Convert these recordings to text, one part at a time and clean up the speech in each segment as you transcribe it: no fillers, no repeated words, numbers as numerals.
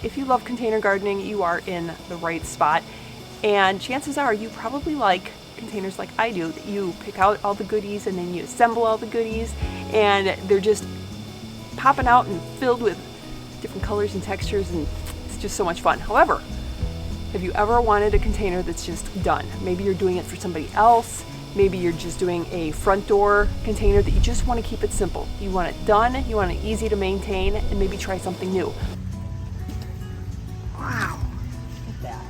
If you love container gardening, you are in the right spot. And chances are you probably like containers like I do, that you pick out all the goodies and then you assemble all the goodies and they're just popping out and filled with different colors and textures, and it's just so much fun. However, have you ever wanted a container that's just done? Maybe you're doing it for somebody else. Maybe you're just doing a front door container that you just want to keep it simple. You want it done, you want it easy to maintain, and maybe try something new. Wow. Look at that.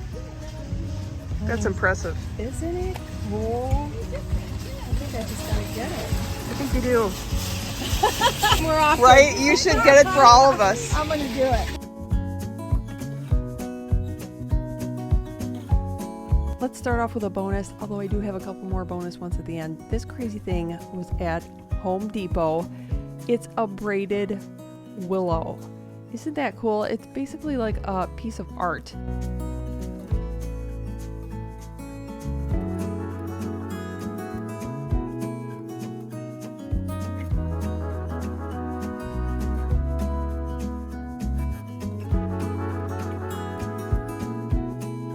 That's impressive. Isn't it cool? I think I just gotta get it. I think you do. More often. Right? You should get it for all of us. I'm gonna do it. Let's start off with a bonus, although I do have a couple more bonus ones at the end. This crazy thing was at Home Depot. It's a braided willow. Isn't that cool? It's basically like a piece of art.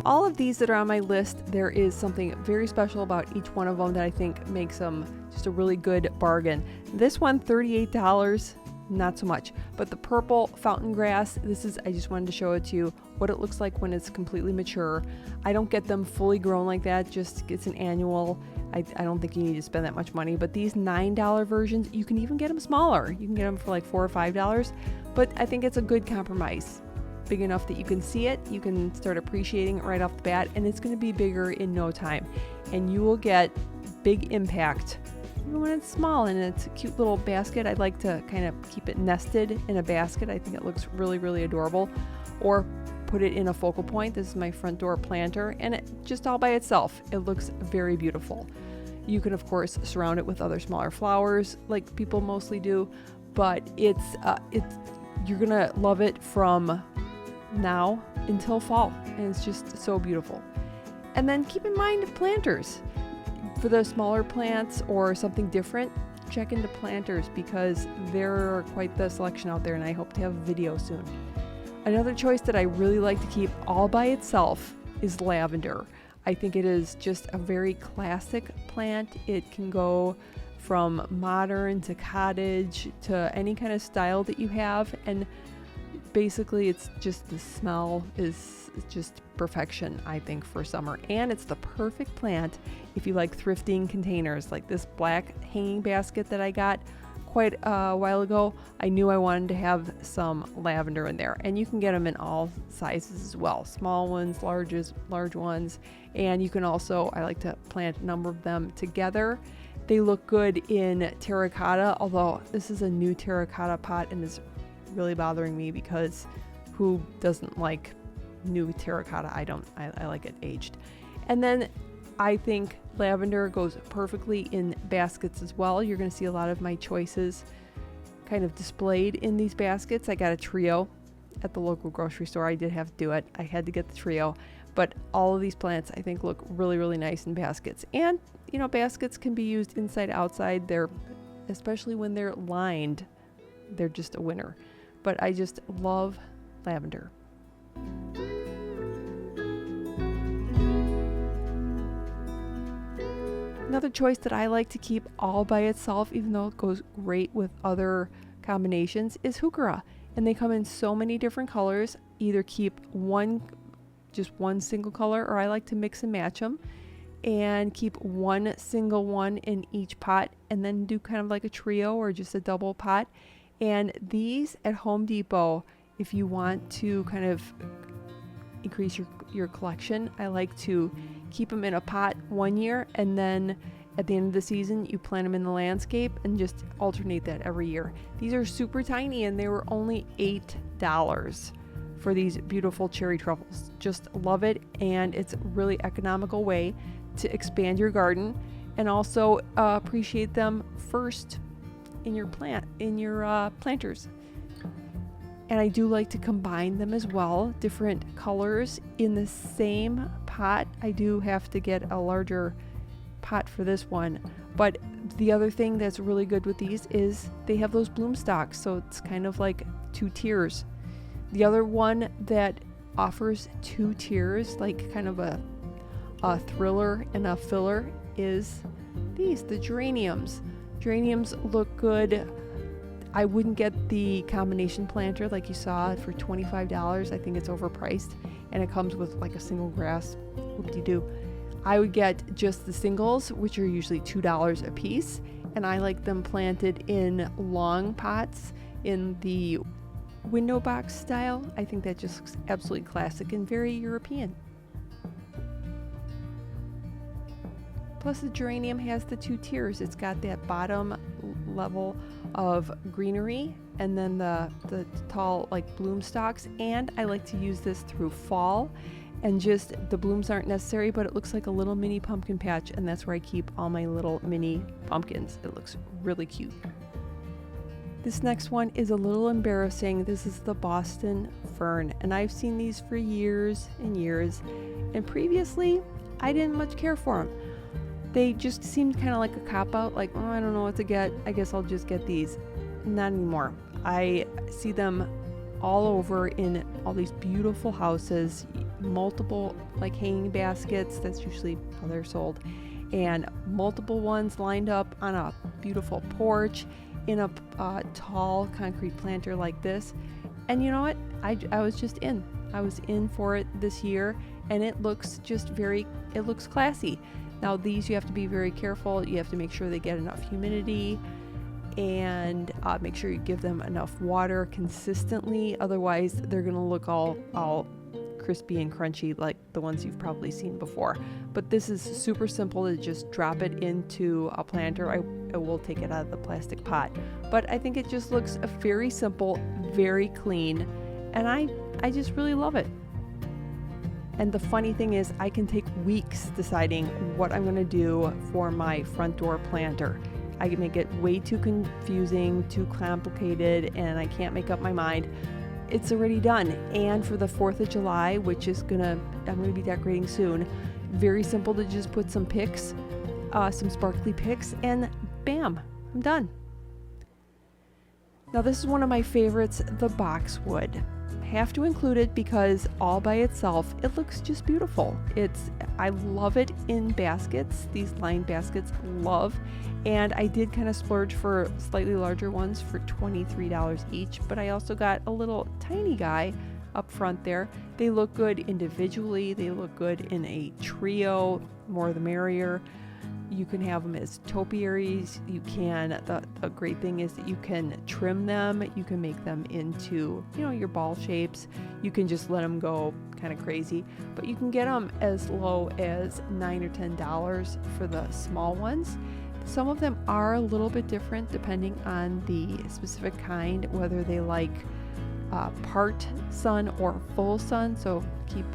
All of these that are on my list, there is something very special about each one of them that I think makes them just a really good bargain. This one, $38, not so much. But the purple fountain grass, I just wanted to show it to you, what it looks like when it's completely mature. I don't get them fully grown like that, just it's an annual. I don't think you need to spend that much money. But these $9 versions, you can even get them smaller. You can get them for like $4 or $5. But I think it's a good compromise. Big enough that you can see it, you can start appreciating it right off the bat, and it's going to be bigger in no time. And you will get big impact even when it's small and it's a cute little basket. I like to kind of keep it nested in a basket. I think it looks really, really adorable. Or put it in a focal point. This is my front door planter, and it just all by itself, it looks very beautiful. You can of course surround it with other smaller flowers like people mostly do, but it's you're gonna love it from now until fall, and it's just so beautiful. And then keep in mind planters. For the smaller plants or something different, check into planters because there are quite the selection out there, and I hope to have a video soon. Another choice that I really like to keep all by itself is lavender. I think it is just a very classic plant. It can go from modern to cottage to any kind of style that you have, and basically it's just, the smell is just perfection, I think, for summer. And it's the perfect plant if you like thrifting containers, like this black hanging basket that I got quite a while ago. I knew I wanted to have some lavender in there, and you can get them in all sizes as well, small ones, large ones. And you can also, I like to plant a number of them together. They look good in terracotta, although this is a new terracotta pot and it's really bothering me because who doesn't like new terracotta? I like it aged. And then I think lavender goes perfectly in baskets as well. You're going to see a lot of my choices kind of displayed in these baskets. I got a trio at the local grocery store. I did have to do it. I had to get the trio, but all of these plants I think look really, really nice in baskets. And you know, baskets can be used inside, outside. Especially when they're lined, they're just a winner. But I just love lavender. Another choice that I like to keep all by itself, even though it goes great with other combinations, is Heuchera. And they come in so many different colors. Either keep just one single color, or I like to mix and match them and keep one single one in each pot, and then do kind of like a trio or just a double pot. And these at Home Depot, if you want to kind of increase your collection, I like to keep them in a pot one year, and then at the end of the season you plant them in the landscape and just alternate that every year. These are super tiny, and they were only $8 for these beautiful cherry truffles. Just love it, and it's a really economical way to expand your garden and also appreciate them first in your planters. And I do like to combine them as well, different colors in the same pot. I do have to get a larger pot for this one, but the other thing that's really good with these is they have those bloom stalks, so it's kind of like two tiers. The other one that offers 2 tiers, like kind of a thriller and a filler, is the geraniums. Geraniums look good. I wouldn't get the combination planter like you saw for $25. I think it's overpriced, and it comes with like a single grass. Whoop-de-doo. I would get just the singles, which are usually $2 a piece, and I like them planted in long pots in the window box style. I think that just looks absolutely classic and very European. Plus the geranium has the 2 tiers. It's got that bottom level of greenery and then the tall like bloom stalks, and I like to use this through fall, and just the blooms aren't necessary, but it looks like a little mini pumpkin patch, and that's where I keep all my little mini pumpkins. It looks really cute. This next one is a little embarrassing. This is the Boston Fern, and I've seen these for years and years, and previously I didn't much care for them. They just seemed kind of like a cop-out, like, oh, I don't know what to get, I guess I'll just get these. Not anymore. I see them all over in all these beautiful houses, multiple like hanging baskets, that's usually how they're sold, and multiple ones lined up on a beautiful porch in a tall concrete planter like this. And you know what? I was just in. I was in for it this year, and it looks it looks classy. Now these you have to be very careful. You have to make sure they get enough humidity, and make sure you give them enough water consistently. Otherwise, they're gonna look all crispy and crunchy like the ones you've probably seen before. But this is super simple to just drop it into a planter. I will take it out of the plastic pot, but I think it just looks very simple, very clean, and I just really love it. And the funny thing is, I can take weeks deciding what I'm going to do for my front door planter. I can make it way too confusing, too complicated, and I can't make up my mind. It's already done. And for the 4th of July, which is I'm gonna be decorating soon, very simple to just put some picks, some sparkly picks, and bam, I'm done. Now this is one of my favorites, the Boxwood. Have to include it because all by itself it looks just beautiful. I love it in baskets, these lined baskets, love. And I did kind of splurge for slightly larger ones for $23 each, but I also got a little tiny guy up front there. They look good individually, they look good in a trio, more the merrier. You can have them as topiaries. You can, the great thing is that you can trim them. You can make them into, your ball shapes. You can just let them go kind of crazy, but you can get them as low as $9 or $10 for the small ones. Some of them are a little bit different depending on the specific kind, whether they like part sun or full sun, so keep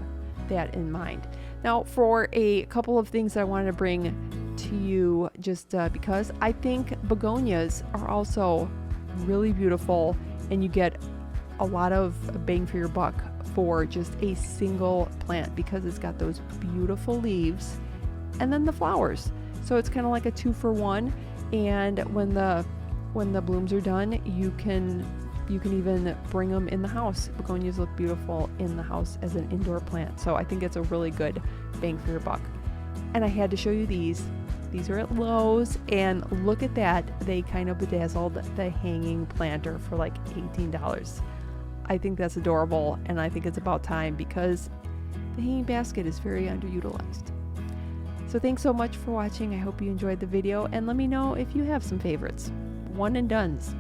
that in mind. Now for a couple of things that I wanted to bring to you, just because I think begonias are also really beautiful, and you get a lot of bang for your buck for just a single plant because it's got those beautiful leaves and then the flowers. So it's kind of like a 2-for-1, and when the blooms are done, you can even bring them in the house. Begonias look beautiful in the house as an indoor plant, so I think it's a really good bang for your buck. And I had to show you these. These are at Lowe's, and look at that. They kind of bedazzled the hanging planter for like $18. I think that's adorable, and I think it's about time because the hanging basket is very underutilized. So thanks so much for watching. I hope you enjoyed the video, and let me know if you have some favorites. One and dones.